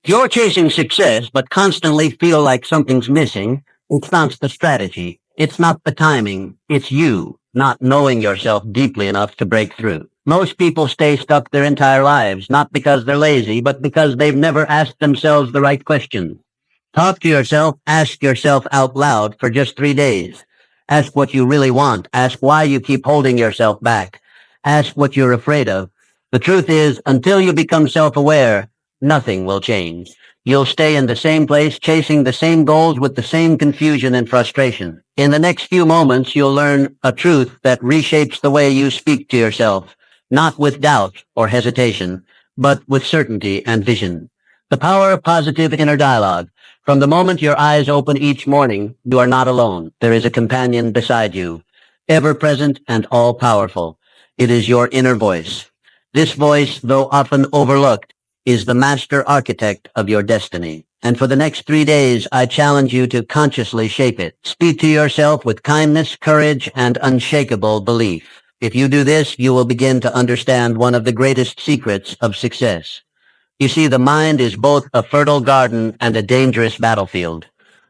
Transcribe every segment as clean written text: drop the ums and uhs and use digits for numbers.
If you're chasing success but constantly feel like something's missing, it's not the strategy. It's not the timing. It's you not knowing yourself deeply enough to break through. Most people stay stuck their entire lives, not because they're lazy, but because they've never asked themselves the right questions. Talk to yourself, ask yourself out loud for just 3 days. Ask what you really want. Ask why you keep holding yourself back. Ask what you're afraid of. The truth is, until you become self-aware, nothing will change. You'll stay in the same place, chasing the same goals with the same confusion and frustration. In the next few moments, you'll learn a truth that reshapes the way you speak to yourself, not with doubt or hesitation, but with certainty and vision. The power of positive inner dialogue. From the moment your eyes open each morning, you are not alone. There is a companion beside you, ever present and all-powerful. It is your inner voice. This voice, though often overlooked, is the master architect of your destiny. And for the next 3 days, I challenge you to consciously shape it. Speak to yourself with kindness, courage, and unshakable belief. If you do this, you will begin to understand one of the greatest secrets of success. You see, the mind is both a fertile garden and a dangerous battlefield.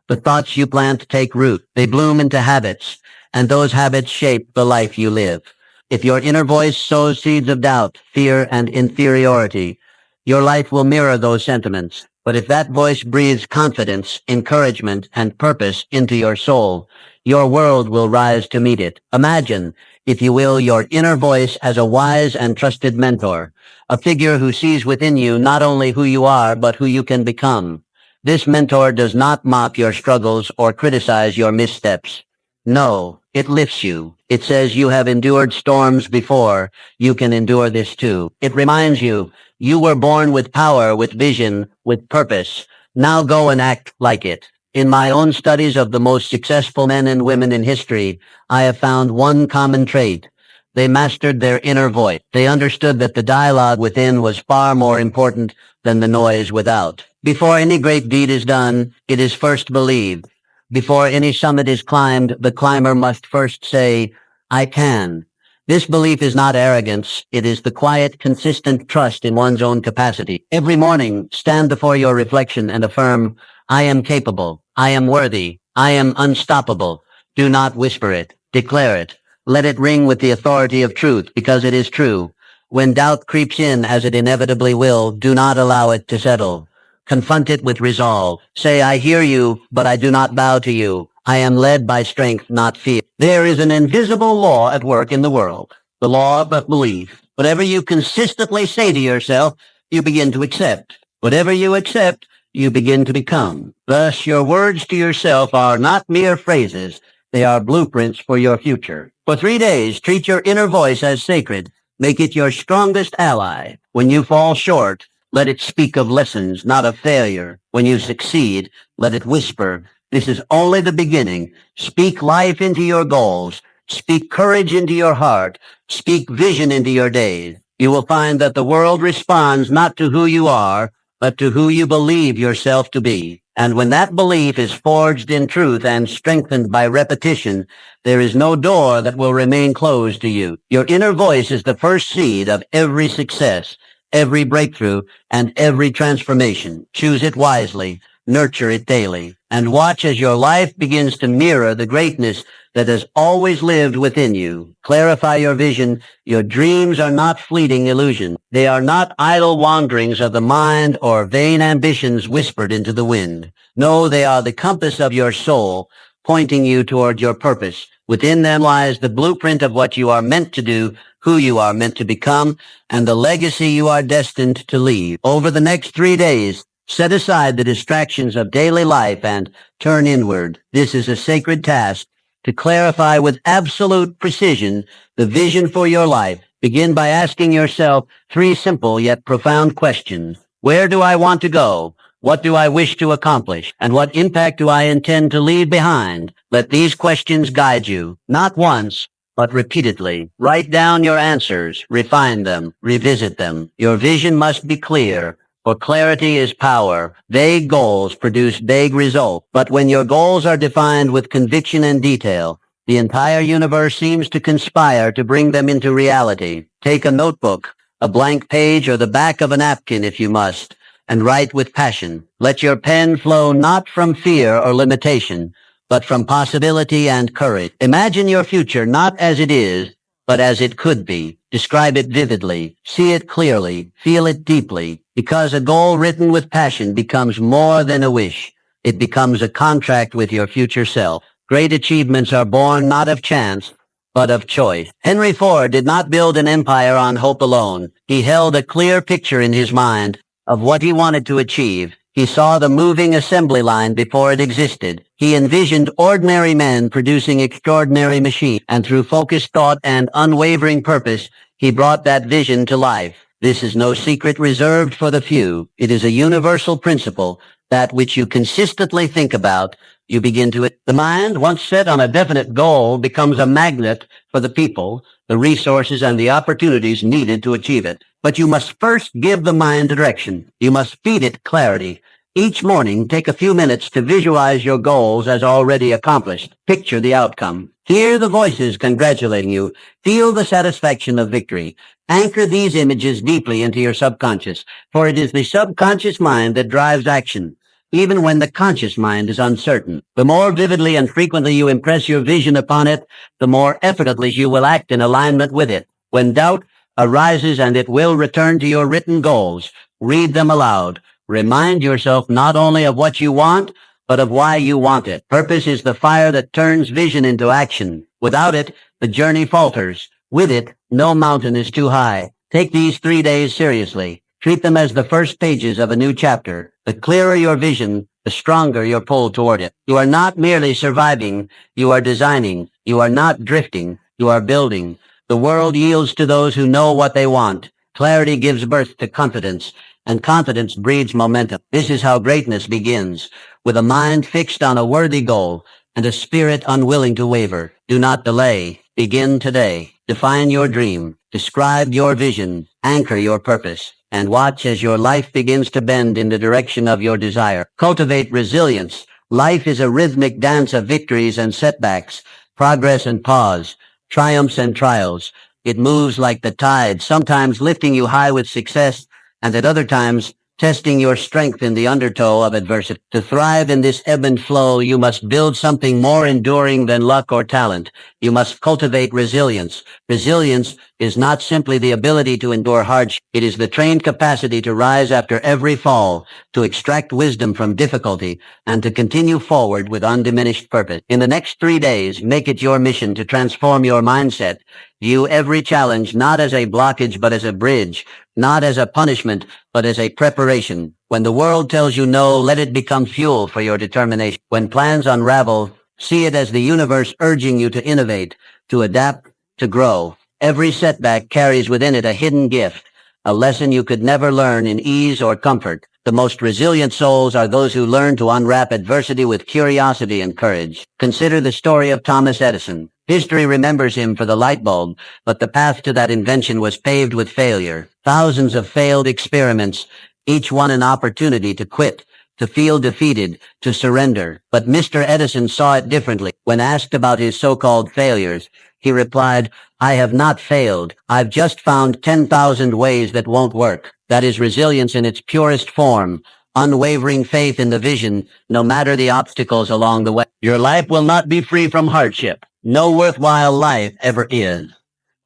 The thoughts you plant take root. They bloom into habits, and those habits shape the life you live. If your inner voice sows seeds of doubt, fear, and inferiority, your life will mirror those sentiments. But if that voice breathes confidence, encouragement, and purpose into your soul, your world will rise to meet it. Imagine, if you will, your inner voice as a wise and trusted mentor, a figure who sees within you not only who you are, but who you can become. This mentor does not mock your struggles or criticize your missteps. No, it lifts you. It says you have endured storms before. You can endure this too. It reminds you, you were born with power, with vision, with purpose. Now go and act like it. In my own studies of the most successful men and women in history, I have found one common trait. They mastered their inner voice. They understood that the dialogue within was far more important than the noise without. Before any great deed is done, it is first believed. Before any summit is climbed, the climber must first say, I can. This belief is not arrogance. It is the quiet, consistent trust in one's own capacity. Every morning, stand before your reflection and affirm, I am capable. I am worthy. I am unstoppable. Do not whisper it. Declare it. Let it ring with the authority of truth, because it is true. When doubt creeps in, as it inevitably will, do not allow it to settle. Confront it with resolve. Say, I hear you, but I do not bow to you. I am led by strength, not fear. There is an invisible law at work in the world, the law of belief. Whatever you consistently say to yourself, you begin to accept. Whatever you accept, you begin to become. Thus, your words to yourself are not mere phrases. They are blueprints for your future. For 3 days, treat your inner voice as sacred. Make it your strongest ally. When you fall short, let it speak of lessons, not of failure. When you succeed, let it whisper, this is only the beginning. Speak life into your goals. Speak courage into your heart. Speak vision into your days. You will find that the world responds not to who you are, but to who you believe yourself to be. And when that belief is forged in truth and strengthened by repetition, there is no door that will remain closed to you. Your inner voice is the first seed of every success, every breakthrough, and every transformation. Choose it wisely, nurture it daily, and watch as your life begins to mirror the greatness that has always lived within you. Clarify your vision. Your dreams are not fleeting illusions. They are not idle wanderings of the mind or vain ambitions whispered into the wind. No, they are the compass of your soul, pointing you toward your purpose. Within them lies the blueprint of what you are meant to do, who you are meant to become, and the legacy you are destined to leave. Over the next 3 days, set aside the distractions of daily life and turn inward. This is a sacred task to clarify with absolute precision the vision for your life. Begin by asking yourself 3 simple yet profound questions. Where do I want to go? What do I wish to accomplish? And what impact do I intend to leave behind? Let these questions guide you, not once, but repeatedly. Write down your answers, refine them, revisit them. Your vision must be clear, for clarity is power. Vague goals produce vague results. But when your goals are defined with conviction and detail, the entire universe seems to conspire to bring them into reality. Take a notebook, a blank page, or the back of a napkin if you must, and write with passion. Let your pen flow not from fear or limitation, but from possibility and courage. Imagine your future not as it is, but as it could be. Describe it vividly. See it clearly. Feel it deeply. Because a goal written with passion becomes more than a wish. It becomes a contract with your future self. Great achievements are born not of chance, but of choice. Henry Ford did not build an empire on hope alone. He held a clear picture in his mind of what he wanted to achieve. He saw the moving assembly line before it existed. He envisioned ordinary men producing extraordinary machines, and through focused thought and unwavering purpose, he brought that vision to life. This is no secret reserved for the few. It is a universal principle that which you consistently think about, you begin to it. The mind, once set on a definite goal, becomes a magnet for the people, the resources, and the opportunities needed to achieve it. But you must first give the mind direction. You must feed it clarity. Each morning, take a few minutes to visualize your goals as already accomplished. Picture the outcome. Hear the voices congratulating you. Feel the satisfaction of victory. Anchor these images deeply into your subconscious, for it is the subconscious mind that drives action, even when the conscious mind is uncertain. The more vividly and frequently you impress your vision upon it, the more effortlessly you will act in alignment with it. When doubt arises, and it will return to your written goals, read them aloud. Remind yourself not only of what you want, but of why you want it. Purpose is the fire that turns vision into action. Without it, the journey falters. With it, no mountain is too high. Take these 3 days seriously. Treat them as the first pages of a new chapter. The clearer your vision, the stronger your pull toward it. You are not merely surviving, you are designing. You are not drifting, you are building. The world yields to those who know what they want. Clarity gives birth to confidence, and confidence breeds momentum. This is how greatness begins, with a mind fixed on a worthy goal and a spirit unwilling to waver. Do not delay. Begin today. Define your dream. Describe your vision. Anchor your purpose. And watch as your life begins to bend in the direction of your desire. Cultivate resilience. Life is a rhythmic dance of victories and setbacks, progress and pause, triumphs and trials. It moves like the tide, sometimes lifting you high with success, and at other times testing your strength in the undertow of adversity. To thrive in this ebb and flow, you must build something more enduring than luck or talent. You must cultivate resilience. Resilience is not simply the ability to endure hardship. It is the trained capacity to rise after every fall, to extract wisdom from difficulty, and to continue forward with undiminished purpose. In the next 3 days, make it your mission to transform your mindset. View every challenge not as a blockage but as a bridge, not as a punishment but as a preparation. When the world tells you no, let it become fuel for your determination. When plans unravel, see it as the universe urging you to innovate, to adapt, to grow. Every setback carries within it a hidden gift, a lesson you could never learn in ease or comfort. The most resilient souls are those who learn to unwrap adversity with curiosity and courage. Consider the story of Thomas Edison. History remembers him for the light bulb, but the path to that invention was paved with failure. Thousands of failed experiments, each one an opportunity to quit, to feel defeated, to surrender. But Mr. Edison saw it differently. When asked about his so-called failures, he replied, "I have not failed. I've just found 10,000 ways that won't work." That is resilience in its purest form. Unwavering faith in the vision, no matter the obstacles along the way. Your life will not be free from hardship. No worthwhile life ever is.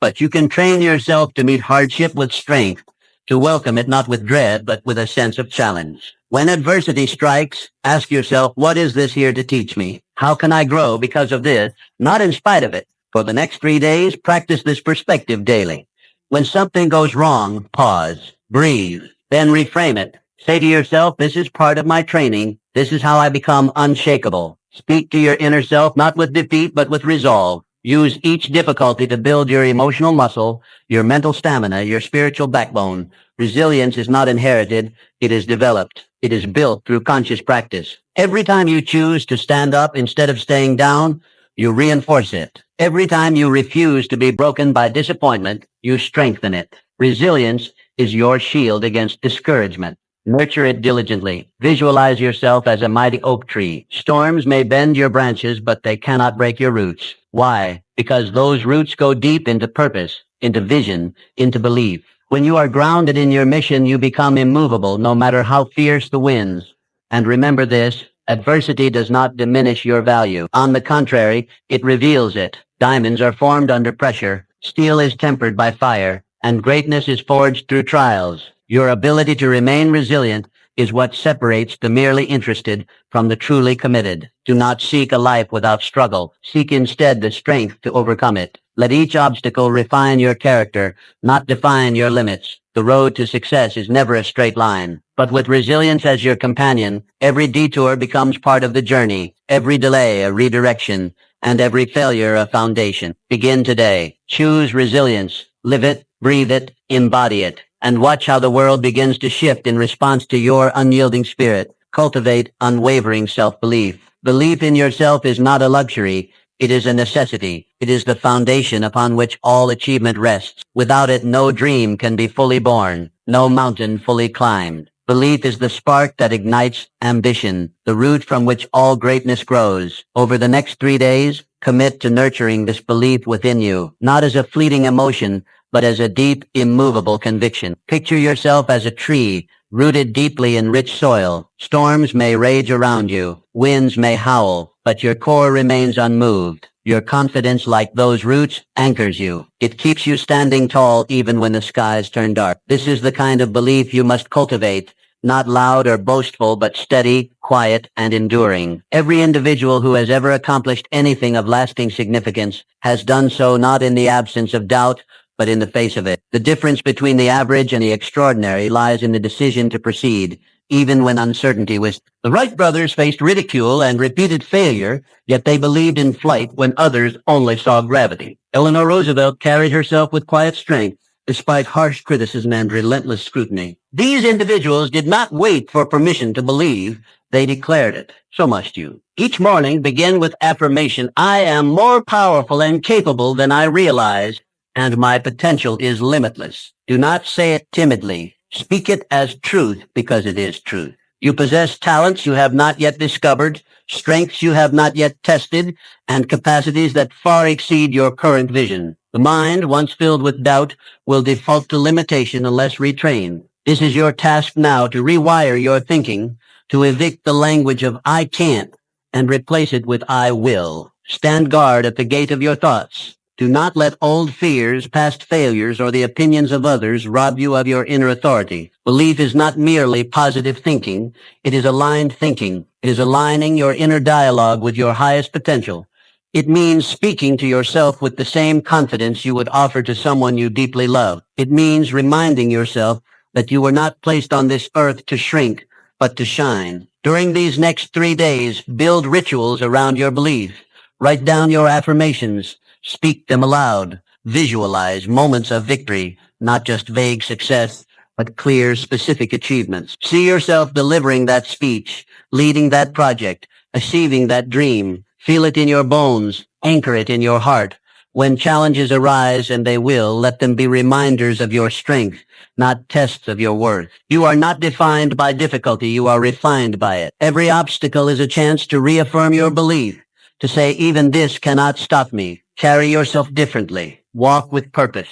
But you can train yourself to meet hardship with strength, to welcome it not with dread, but with a sense of challenge. When adversity strikes, ask yourself, what is this here to teach me? How can I grow because of this, not in spite of it? For the next 3 days, practice this perspective daily. When something goes wrong, pause, breathe, then reframe it. Say to yourself, this is part of my training. This is how I become unshakable. Speak to your inner self, not with defeat, but with resolve. Use each difficulty to build your emotional muscle, your mental stamina, your spiritual backbone. Resilience is not inherited, it is developed. It is built through conscious practice. Every time you choose to stand up instead of staying down, you reinforce it. Every time you refuse to be broken by disappointment, you strengthen it. Resilience is your shield against discouragement. Nurture it diligently. Visualize yourself as a mighty oak tree. Storms may bend your branches, but they cannot break your roots. Why? Because those roots go deep into purpose, into vision, into belief. When you are grounded in your mission, you become immovable no matter how fierce the winds. And remember this, adversity does not diminish your value. On the contrary, it reveals it. Diamonds are formed under pressure, steel is tempered by fire, and greatness is forged through trials. Your ability to remain resilient is what separates the merely interested from the truly committed. Do not seek a life without struggle. Seek instead the strength to overcome it. Let each obstacle refine your character, not define your limits. The road to success is never a straight line. But with resilience as your companion, every detour becomes part of the journey, every delay a redirection, and every failure a foundation. Begin today. Choose resilience. Live it, breathe it, embody it, and watch how the world begins to shift in response to your unyielding spirit. Cultivate unwavering self-belief. Belief in yourself is not a luxury. It is a necessity. It is the foundation upon which all achievement rests. Without it, no dream can be fully born, no mountain fully climbed. Belief is the spark that ignites ambition, the root from which all greatness grows. Over the next 3 days, commit to nurturing this belief within you, not as a fleeting emotion, but as a deep, immovable conviction. Picture yourself as a tree, rooted deeply in rich soil. Storms may rage around you, winds may howl, but your core remains unmoved. Your confidence, like those roots, anchors you. It keeps you standing tall even when the skies turn dark. This is the kind of belief you must cultivate, not loud or boastful, but steady, quiet, and enduring. Every individual who has ever accomplished anything of lasting significance has done so not in the absence of doubt, but in the face of it. The difference between the average and the extraordinary lies in the decision to proceed, even when uncertainty was. The Wright brothers faced ridicule and repeated failure, yet they believed in flight when others only saw gravity. Eleanor Roosevelt carried herself with quiet strength, despite harsh criticism and relentless scrutiny. These individuals did not wait for permission to believe, they declared it. So must you. Each morning begin with affirmation, I am more powerful and capable than I realize, and my potential is limitless. Do not say it timidly. Speak it as truth because it is truth. You possess talents you have not yet discovered, strengths you have not yet tested, and capacities that far exceed your current vision. The mind, once filled with doubt, will default to limitation unless retrained. This is your task now to rewire your thinking, to evict the language of I can't, and replace it with I will. Stand guard at the gate of your thoughts. Do not let old fears, past failures, or the opinions of others rob you of your inner authority. Belief is not merely positive thinking. It is aligned thinking. It is aligning your inner dialogue with your highest potential. It means speaking to yourself with the same confidence you would offer to someone you deeply love. It means reminding yourself that you were not placed on this earth to shrink, but to shine. During these next 3 days, build rituals around your belief. Write down your affirmations. Speak them aloud. Visualize moments of victory, not just vague success, but clear, specific achievements. See yourself delivering that speech, leading that project, achieving that dream. Feel it in your bones. Anchor it in your heart. When challenges arise, and they will, let them be reminders of your strength, not tests of your worth. You are not defined by difficulty. You are refined by it. Every obstacle is a chance to reaffirm your belief, to say, even this cannot stop me. Carry yourself differently. Walk with purpose.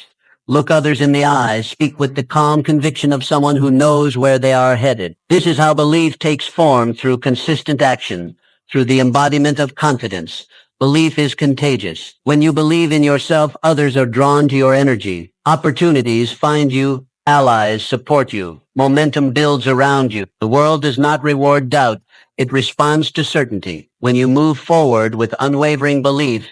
Look others in the eyes. Speak with the calm conviction of someone who knows where they are headed. This is how belief takes form, through consistent action, through the embodiment of confidence. Belief is contagious. When you believe in yourself, others are drawn to your energy. Opportunities find you. Allies support you. Momentum builds around you. The world does not reward doubt. It responds to certainty. When you move forward with unwavering belief,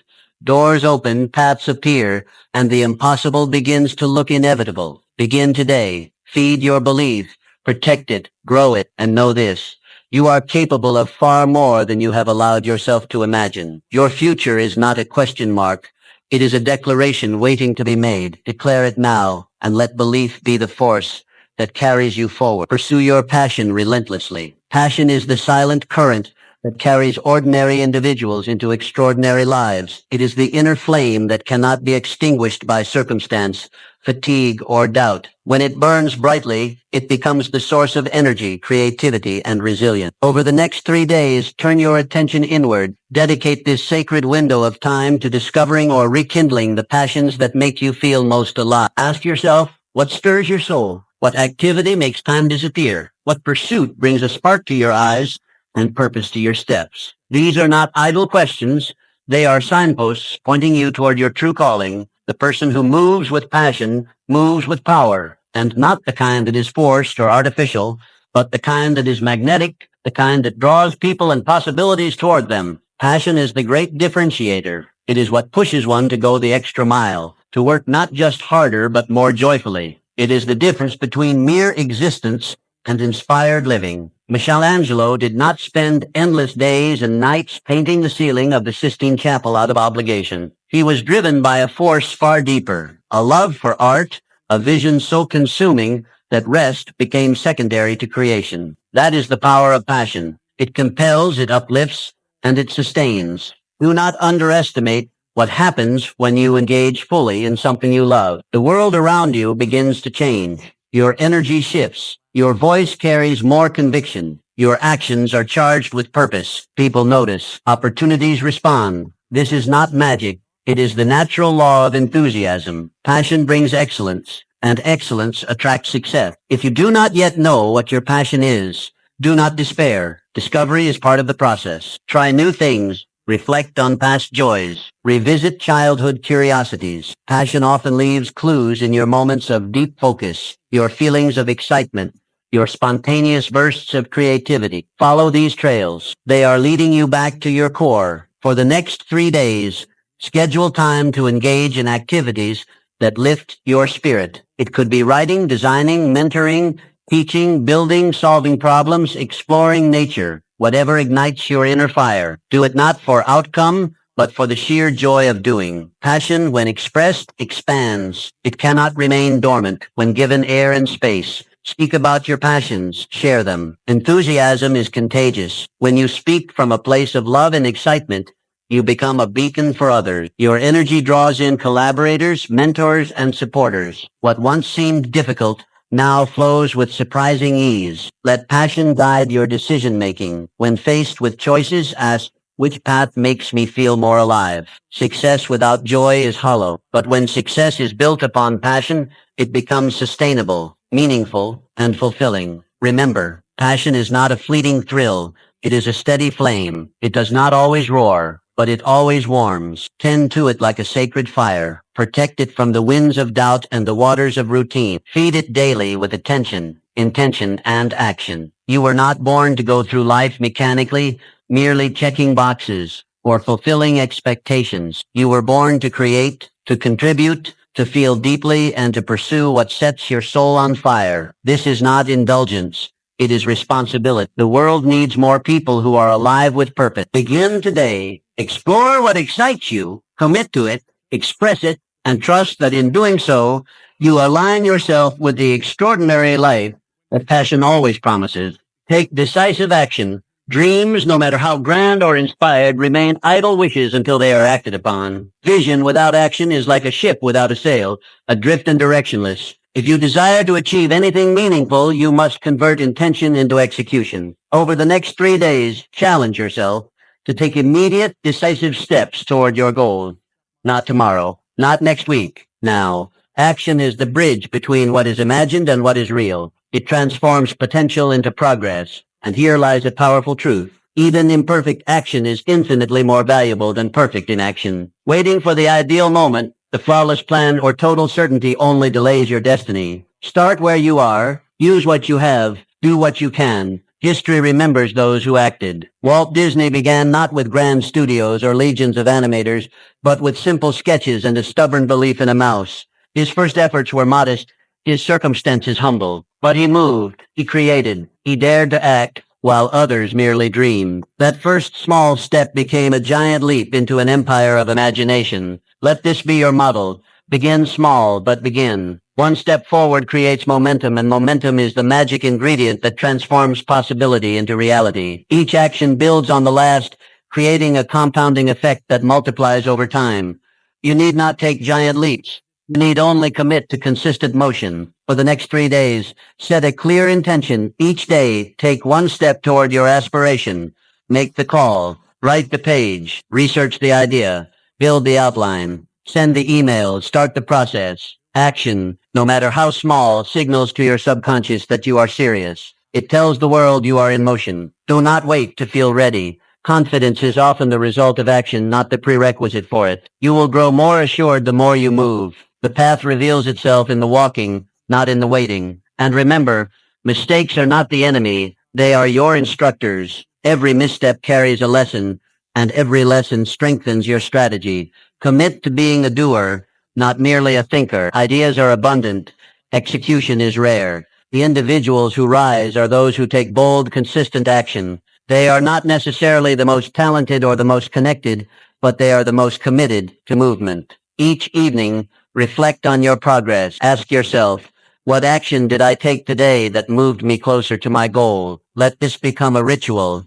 doors open, paths appear, and the impossible begins to look inevitable. Begin today. Feed your belief. Protect it. Grow it. And know this. You are capable of far more than you have allowed yourself to imagine. Your future is not a question mark. It is a declaration waiting to be made. Declare it now, and let belief be the force that carries you forward. Pursue your passion relentlessly. Passion is the silent current that carries ordinary individuals into extraordinary lives. It is the inner flame that cannot be extinguished by circumstance, fatigue, or doubt. When it burns brightly, it becomes the source of energy, creativity, and resilience. Over the next 3 days, turn your attention inward. Dedicate this sacred window of time to discovering or rekindling the passions that make you feel most alive. Ask yourself, What stirs your soul? What activity makes time disappear? What pursuit brings a spark to your eyes and purpose to your steps? These are not idle questions. They are signposts pointing you toward your true calling. The person who moves with passion moves with power, and not the kind that is forced or artificial, but the kind that is magnetic, the kind that draws people and possibilities toward them. Passion is the great differentiator. It is what pushes one to go the extra mile, to work not just harder but more joyfully. It is the difference between mere existence and inspired living. Michelangelo did not spend endless days and nights painting the ceiling of the Sistine Chapel out of obligation. He was driven by a force far deeper, a love for art, a vision so consuming that rest became secondary to creation. That is the power of passion. It compels, it uplifts, and it sustains. Do not underestimate what happens when you engage fully in something you love. The world around you begins to change. Your energy shifts. Your voice carries more conviction. Your actions are charged with purpose. People notice. Opportunities respond. This is not magic. It is the natural law of enthusiasm. Passion brings excellence, and excellence attracts success. If you do not yet know what your passion is, do not despair. Discovery is part of the process. Try new things. Reflect on past joys. Revisit childhood curiosities. Passion often leaves clues in your moments of deep focus, your feelings of excitement, your spontaneous bursts of creativity. Follow these trails. They are leading you back to your core. For the next 3 days, schedule time to engage in activities that lift your spirit. It could be writing, designing, mentoring, teaching, building, solving problems, exploring nature. Whatever ignites your inner fire, do it not for outcome, but for the sheer joy of doing. Passion, when expressed, expands. It cannot remain dormant when given air and space. Speak about your passions. Share them. Enthusiasm is contagious. When you speak from a place of love and excitement, you become a beacon for others. Your energy draws in collaborators, mentors, and supporters. What once seemed difficult now flows with surprising ease. Let passion guide your decision-making. When faced with choices, ask, which path makes me feel more alive? Success without joy is hollow, but when success is built upon passion, it becomes sustainable, meaningful, and fulfilling. Remember, passion is not a fleeting thrill. It is a steady flame. It does not always roar, but it always warms. Tend to it like a sacred fire. Protect it from the winds of doubt and the waters of routine. Feed it daily with attention, intention, and action. You were not born to go through life mechanically, merely checking boxes or fulfilling expectations. You were born to create, to contribute, to feel deeply, and to pursue what sets your soul on fire. This is not indulgence. It is responsibility. The world needs more people who are alive with purpose. Begin today. Explore what excites you, commit to it, express it, and trust that in doing so, you align yourself with the extraordinary life that passion always promises. Take decisive action. Dreams, no matter how grand or inspired, remain idle wishes until they are acted upon. Vision without action is like a ship without a sail, adrift and directionless. If you desire to achieve anything meaningful, you must convert intention into execution. Over the next 3 days, challenge yourself to take immediate, decisive steps toward your goals. Not tomorrow, not next week, now. Action is the bridge between what is imagined and what is real. It transforms potential into progress. And here lies a powerful truth. Even imperfect action is infinitely more valuable than perfect inaction. Waiting for the ideal moment, the flawless plan, or total certainty only delays your destiny. Start where you are, use what you have, do what you can. History remembers those who acted. Walt Disney began not with grand studios or legions of animators, but with simple sketches and a stubborn belief in a mouse. His first efforts were modest, his circumstances humble, but he moved, he created, he dared to act, while others merely dreamed. That first small step became a giant leap into an empire of imagination. Let this be your model. Begin small, but begin. One step forward creates momentum, and momentum is the magic ingredient that transforms possibility into reality. Each action builds on the last, creating a compounding effect that multiplies over time. You need not take giant leaps. You need only commit to consistent motion. For the next 3 days, set a clear intention. Each day, take one step toward your aspiration. Make the call. Write the page. Research the idea. Build the outline. Send the email. Start the process. Action, no matter how small, signals to your subconscious that you are serious. It tells the world you are in motion. Do not wait to feel ready. Confidence is often the result of action, not the prerequisite for it. You will grow more assured the more you move. The path reveals itself in the walking, not in the waiting. And remember, mistakes are not the enemy. They are your instructors. Every misstep carries a lesson, and every lesson strengthens your strategy. Commit to being a doer, not merely a thinker. Ideas are abundant. Execution is rare. The individuals who rise are those who take bold, consistent action. They are not necessarily the most talented or the most connected, but they are the most committed to movement. Each evening, reflect on your progress. Ask yourself, what action did I take today that moved me closer to my goal? Let this become a ritual,